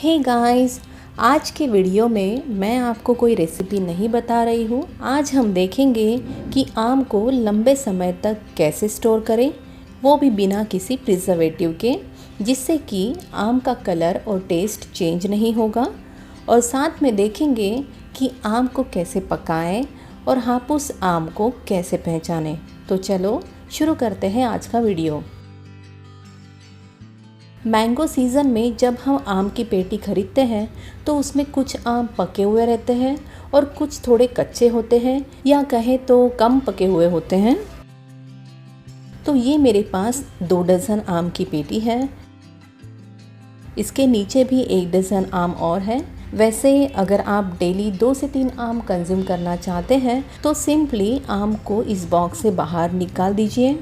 Hey guys, आज के video में मैं आपको कोई रेसिपी नहीं बता रही हूँ। आज हम देखेंगे कि आम को लंबे समय तक कैसे स्टोर करें, वो भी बिना किसी प्रिजर्वेटिव के, जिससे कि आम का कलर और टेस्ट चेंज नहीं होगा। और साथ में देखेंगे कि आम को कैसे पकाएं और हापुस आम को कैसे पहचानें। तो चलो शुरू करते हैं आज का वीडियो। मैंगो सीज़न में जब हम आम की पेटी खरीदते हैं तो उसमें कुछ आम पके हुए रहते हैं और कुछ थोड़े कच्चे होते हैं, या कहें तो कम पके हुए होते हैं। तो ये मेरे पास 2 डज़न आम की पेटी है। इसके नीचे भी 1 डज़न आम और है। वैसे अगर आप डेली 2 से 3 आम कंज्यूम करना चाहते हैं तो सिंपली आम को इस बॉक्स से बाहर निकाल दीजिए।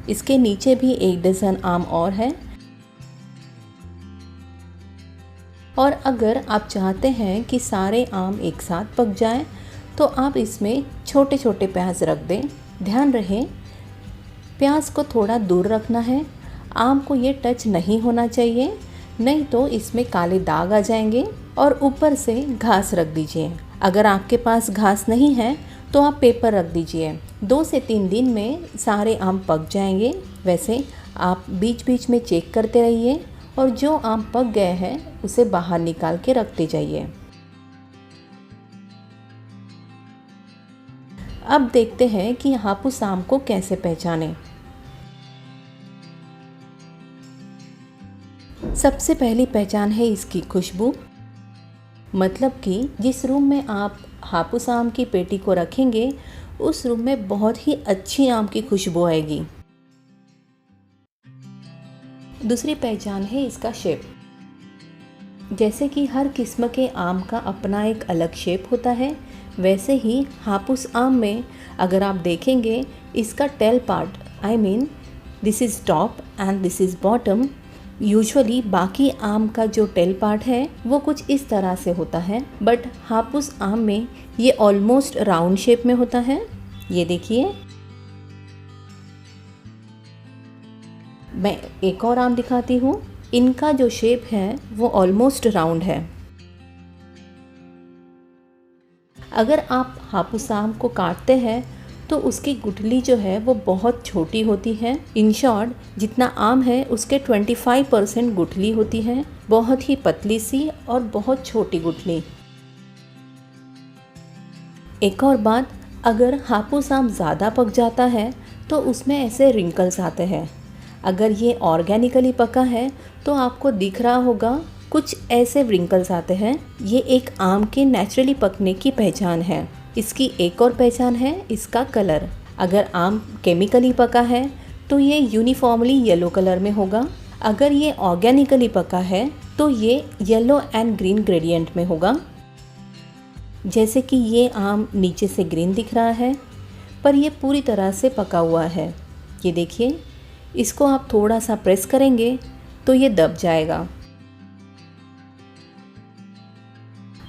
इसके नीचे भी 1 डज़न आम और है। और अगर आप चाहते हैं कि सारे आम एक साथ पक जाएं, तो आप इसमें छोटे छोटे प्याज रख दें। ध्यान रहे प्याज को थोड़ा दूर रखना है, आम को ये टच नहीं होना चाहिए, नहीं तो इसमें काले दाग आ जाएंगे। और ऊपर से घास रख दीजिए। अगर आपके पास घास नहीं है तो आप पेपर रख दीजिए। 2 से 3 दिन में सारे आम पक जाएंगे। वैसे आप बीच बीच में चेक करते रहिए और जो आम पक गए हैं उसे बाहर निकाल के रखते जाइए। अब देखते हैं कि हापुस आम को कैसे पहचानें। सबसे पहली पहचान है इसकी खुशबू, मतलब कि जिस रूम में आप हापुस आम की पेटी को रखेंगे उस रूम में बहुत ही अच्छी आम की खुशबू आएगी। दूसरी पहचान है इसका शेप। जैसे कि हर किस्म के आम का अपना एक अलग शेप होता है, वैसे ही हापुस आम में अगर आप देखेंगे इसका tail part, I mean this is top and this is bottom. Usually बाकी आम का जो टेल पार्ट है वो कुछ इस तरह से होता है, बट हापुस आम में ये ऑलमोस्ट राउंड शेप में होता है। ये देखिए, मैं एक और आम दिखाती हूँ। इनका जो शेप है वो ऑलमोस्ट राउंड है। अगर आप हापुस आम को काटते हैं तो उसकी गुठली जो है वो बहुत छोटी होती है। इन शॉर्ट, जितना आम है उसके 25% गुठली होती है, बहुत ही पतली सी और बहुत छोटी गुठली। एक और बात, अगर हापुस आम ज़्यादा पक जाता है तो उसमें ऐसे रिंकल्स आते हैं। अगर ये ऑर्गेनिकली पका है तो आपको दिख रहा होगा कुछ ऐसे रिंकल्स आते हैं। ये एक आम के नेचुरली पकने की पहचान है। इसकी एक और पहचान है इसका कलर। अगर आम केमिकली पका है तो ये यूनिफॉर्मली येलो कलर में होगा। अगर ये ऑर्गेनिकली पका है तो ये येलो एंड ग्रीन ग्रेडियंट में होगा। जैसे कि ये आम नीचे से ग्रीन दिख रहा है पर ये पूरी तरह से पका हुआ है। ये देखिए, इसको आप थोड़ा सा प्रेस करेंगे तो ये दब जाएगा।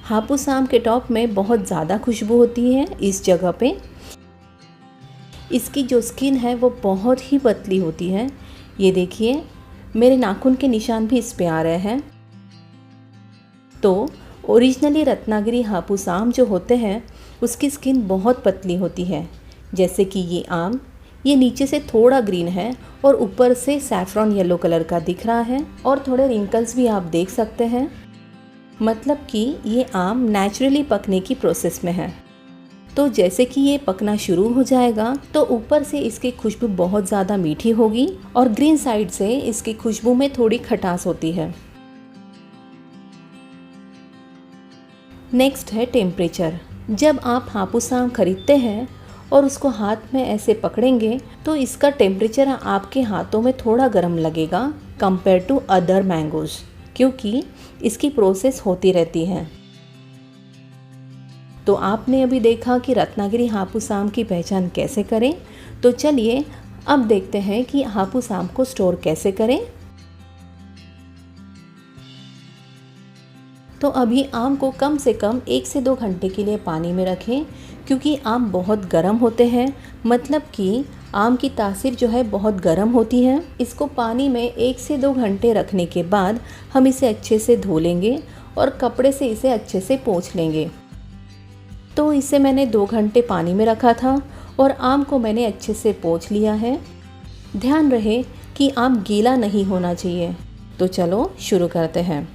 हापुस आम के टॉप में बहुत ज़्यादा खुशबू होती है इस जगह पे। इसकी जो स्किन है वो बहुत ही पतली होती है। ये देखिए, मेरे नाखून के निशान भी इस पे आ रहे हैं। तो ओरिजिनली रत्नागिरी हापुस आम जो होते हैं उसकी स्किन बहुत पतली होती है। जैसे कि ये आम, ये नीचे से थोड़ा ग्रीन है और ऊपर से सैफ्रॉन येलो कलर का दिख रहा है और थोड़े रिंकल्स भी आप देख सकते हैं। मतलब कि ये आम नेचुरली पकने की प्रोसेस में है। तो जैसे कि ये पकना शुरू हो जाएगा तो ऊपर से इसकी खुशबू बहुत ज़्यादा मीठी होगी और ग्रीन साइड से इसकी खुशबू में थोड़ी खटास होती है। नेक्स्ट है टेम्परेचर। जब आप हापुस आम खरीदते हैं और उसको हाथ में ऐसे पकड़ेंगे तो इसका टेम्परेचर आपके हाथों में थोड़ा गर्म लगेगा कंपेयर टू अदर मैंगोज, क्योंकि इसकी प्रोसेस होती रहती है। तो आपने अभी देखा कि रत्नागिरी हापुस आम की पहचान कैसे करें। तो चलिए अब देखते हैं कि हापुस आम को स्टोर कैसे करें। तो अभी आम को कम से कम 1 से 2 घंटे के लिए पानी में रखें, क्योंकि आम बहुत गर्म होते हैं। मतलब कि आम की तासीर जो है बहुत गर्म होती है। इसको पानी में 1 से 2 घंटे रखने के बाद हम इसे अच्छे से धो लेंगे और कपड़े से इसे अच्छे से पोंछ लेंगे। तो इसे मैंने 2 घंटे पानी में रखा था और आम को मैंने अच्छे से पोंछ लिया है। ध्यान रहे कि आम गीला नहीं होना चाहिए। तो चलो शुरू करते हैं।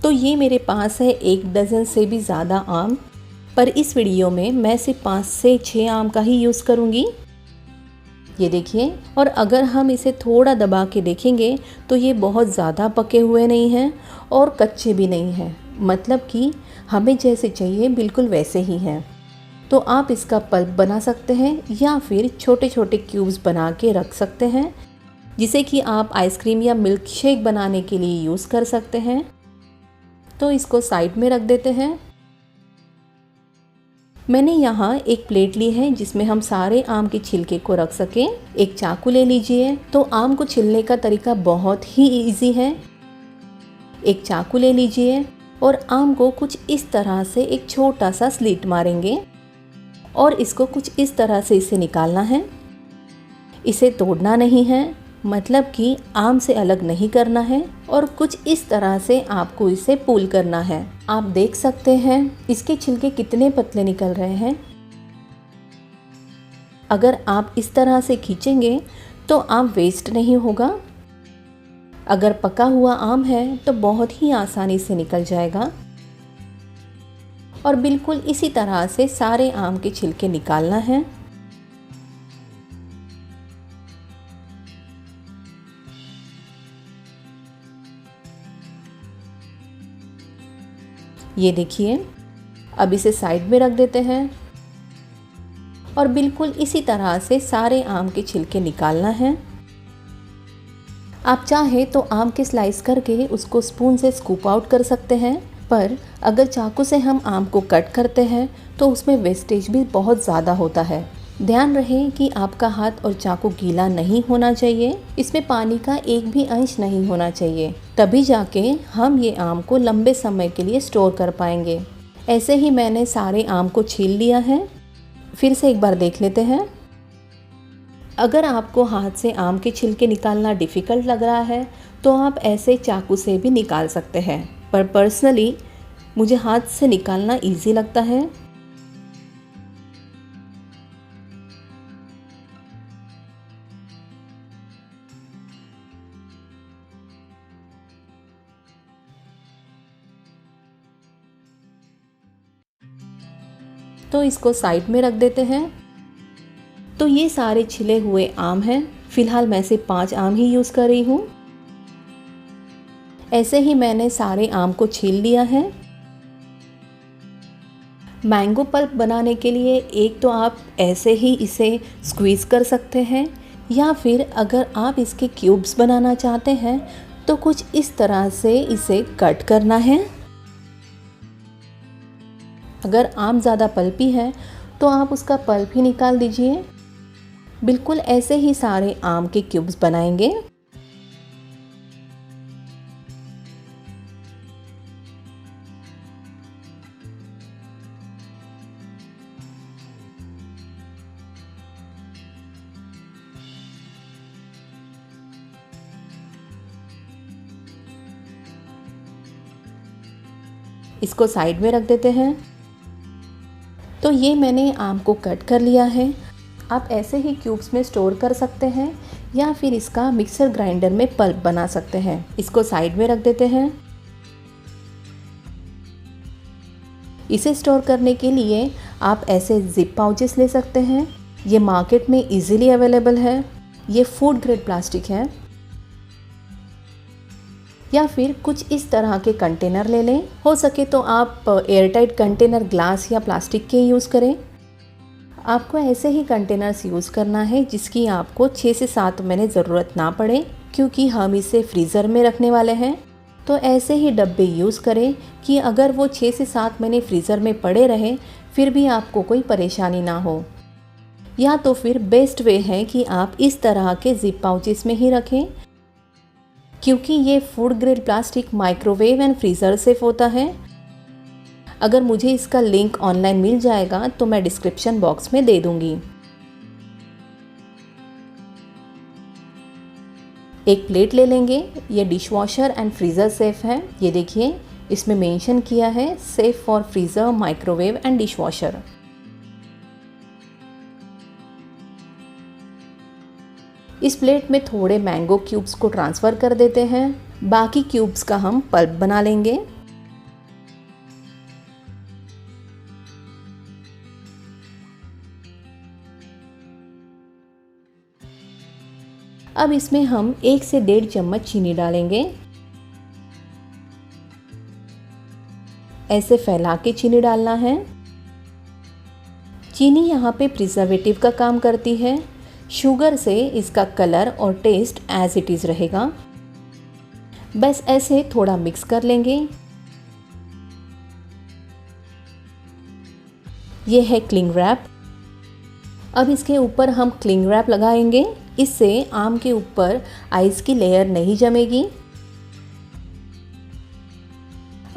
तो ये मेरे पास है 1 डज़न से भी ज़्यादा आम, पर इस वीडियो में मैं सिर्फ 5 से 6 आम का ही यूज़ करूँगी। ये देखिए, और अगर हम इसे थोड़ा दबा के देखेंगे तो ये बहुत ज़्यादा पके हुए नहीं हैं और कच्चे भी नहीं हैं, मतलब कि हमें जैसे चाहिए बिल्कुल वैसे ही हैं। तो आप इसका पल्प बना सकते हैं या फिर छोटे छोटे क्यूब्स बना के रख सकते हैं, जिसे कि आप आइसक्रीम या मिल्क शेक बनाने के लिए यूज़ कर सकते हैं। तो इसको साइड में रख देते हैं। मैंने यहाँ एक प्लेट ली है जिसमें हम सारे आम के छिलके को रख सकें। एक चाकू ले लीजिए। तो आम को छीलने का तरीका बहुत ही इजी है। एक चाकू ले लीजिए और आम को कुछ इस तरह से एक छोटा सा स्लिट मारेंगे और इसको कुछ इस तरह से इसे निकालना है। इसे तोड़ना नहीं है, मतलब कि आम से अलग नहीं करना है, और कुछ इस तरह से आपको इसे पुल करना है। आप देख सकते हैं इसके छिलके कितने पतले निकल रहे हैं। अगर आप इस तरह से खींचेंगे तो आम वेस्ट नहीं होगा। अगर पका हुआ आम है तो बहुत ही आसानी से निकल जाएगा। और बिल्कुल इसी तरह से सारे आम के छिलके निकालना है। ये देखिए, अब इसे साइड में रख देते हैं और बिल्कुल इसी तरह से सारे आम के छिलके निकालना है। आप चाहे तो आम के स्लाइस करके उसको स्पून से स्कूप आउट कर सकते हैं, पर अगर चाकू से हम आम को कट करते हैं तो उसमें वेस्टेज भी बहुत ज़्यादा होता है। ध्यान रहे कि आपका हाथ और चाकू गीला नहीं होना चाहिए। इसमें पानी का एक भी अंश नहीं होना चाहिए, तभी जाके हम ये आम को लंबे समय के लिए स्टोर कर पाएंगे। ऐसे ही मैंने सारे आम को छील लिया है। फिर से एक बार देख लेते हैं। अगर आपको हाथ से आम के छिलके निकालना डिफ़िकल्ट लग रहा है तो आप ऐसे चाकू से भी निकाल सकते हैं, पर पर्सनली मुझे हाथ से निकालना ईजी लगता है। तो इसको साइड में रख देते हैं। तो ये सारे छिले हुए आम हैं। फिलहाल मैं सिर्फ 5 आम ही यूज़ कर रही हूँ। ऐसे ही मैंने सारे आम को छील लिया है। मैंगो पल्प बनाने के लिए एक तो आप ऐसे ही इसे स्क्वीज़ कर सकते हैं, या फिर अगर आप इसके क्यूब्स बनाना चाहते हैं तो कुछ इस तरह से इसे कट करना है। अगर आम ज़्यादा पल्पी है तो आप उसका पल्प ही निकाल दीजिए। बिल्कुल ऐसे ही सारे आम के क्यूब्स बनाएंगे। इसको साइड में रख देते हैं। तो ये मैंने आम को कट कर लिया है। आप ऐसे ही क्यूब्स में स्टोर कर सकते हैं या फिर इसका मिक्सर ग्राइंडर में पल्प बना सकते हैं। इसको साइड में रख देते हैं। इसे स्टोर करने के लिए आप ऐसे जिप पाउचेस ले सकते हैं। ये मार्केट में इजीली अवेलेबल है। ये फूड ग्रेड प्लास्टिक है। या फिर कुछ इस तरह के कंटेनर ले लें। हो सके तो आप एयरटाइट कंटेनर ग्लास या प्लास्टिक के यूज़ करें। आपको ऐसे ही कंटेनर्स यूज़ करना है जिसकी आपको 6 से 7 महीने ज़रूरत ना पड़े, क्योंकि हम इसे फ्रीज़र में रखने वाले हैं। तो ऐसे ही डब्बे यूज़ करें कि अगर वो 6 से 7 महीने फ्रीज़र में पड़े रहें फिर भी आपको कोई परेशानी ना हो। या तो फिर बेस्ट वे है कि आप इस तरह के जिप पाउचेस में ही रखें, क्योंकि ये food grade plastic microwave and freezer safe होता है। अगर मुझे इसका लिंक ऑनलाइन मिल जाएगा तो मैं डिस्क्रिप्शन बॉक्स में दे दूँगी। एक प्लेट ले लेंगे। ये dish washer and freezer safe है। ये देखिए इसमें मेंशन किया है safe for freezer, microwave and dish washer. इस प्लेट में थोड़े मैंगो क्यूब्स को ट्रांसफ़र कर देते हैं। बाकी क्यूब्स का हम पल्प बना लेंगे। अब इसमें हम 1 से 1.5 चम्मच चीनी डालेंगे। ऐसे फैला के चीनी डालना है। चीनी यहाँ पे प्रिजर्वेटिव का काम करती है। शुगर से इसका कलर और टेस्ट एज इट इज़ रहेगा। बस ऐसे थोड़ा मिक्स कर लेंगे। ये है क्लिंग रैप। अब इसके ऊपर हम क्लिंग रैप लगाएंगे। इससे आम के ऊपर आइस की लेयर नहीं जमेगी।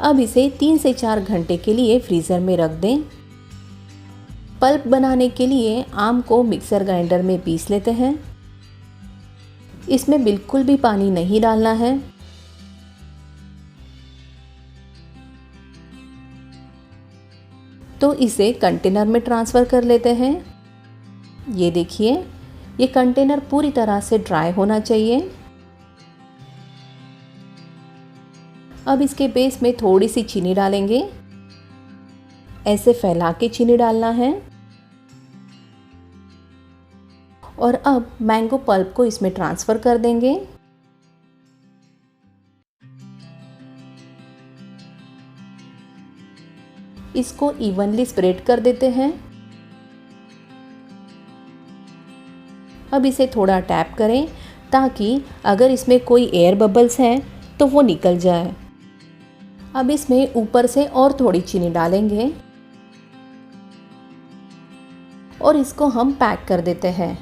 अब इसे 3 से 4 घंटे के लिए फ्रीज़र में रख दें। पल्प बनाने के लिए आम को मिक्सर ग्राइंडर में पीस लेते हैं। इसमें बिल्कुल भी पानी नहीं डालना है। तो इसे कंटेनर में ट्रांसफ़र कर लेते हैं। ये देखिए ये कंटेनर पूरी तरह से ड्राई होना चाहिए। अब इसके बेस में थोड़ी सी चीनी डालेंगे। ऐसे फैला के चीनी डालना है। और अब मैंगो पल्प को इसमें ट्रांसफ़र कर देंगे। इसको इवनली स्प्रेड कर देते हैं। अब इसे थोड़ा टैप करें ताकि अगर इसमें कोई एयर बबल्स हैं तो वो निकल जाए। अब इसमें ऊपर से और थोड़ी चीनी डालेंगे और इसको हम पैक कर देते हैं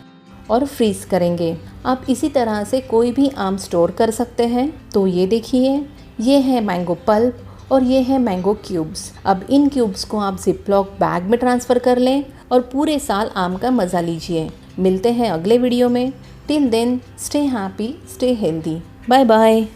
और फ्रीज़ करेंगे। आप इसी तरह से कोई भी आम स्टोर कर सकते हैं। तो ये देखिए ये है मैंगो पल्प और ये है मैंगो क्यूब्स। अब इन क्यूब्स को आप जिपलॉक बैग में ट्रांसफ़र कर लें और पूरे साल आम का मज़ा लीजिए। मिलते हैं अगले वीडियो में। Till then stay happy, stay healthy. Bye bye.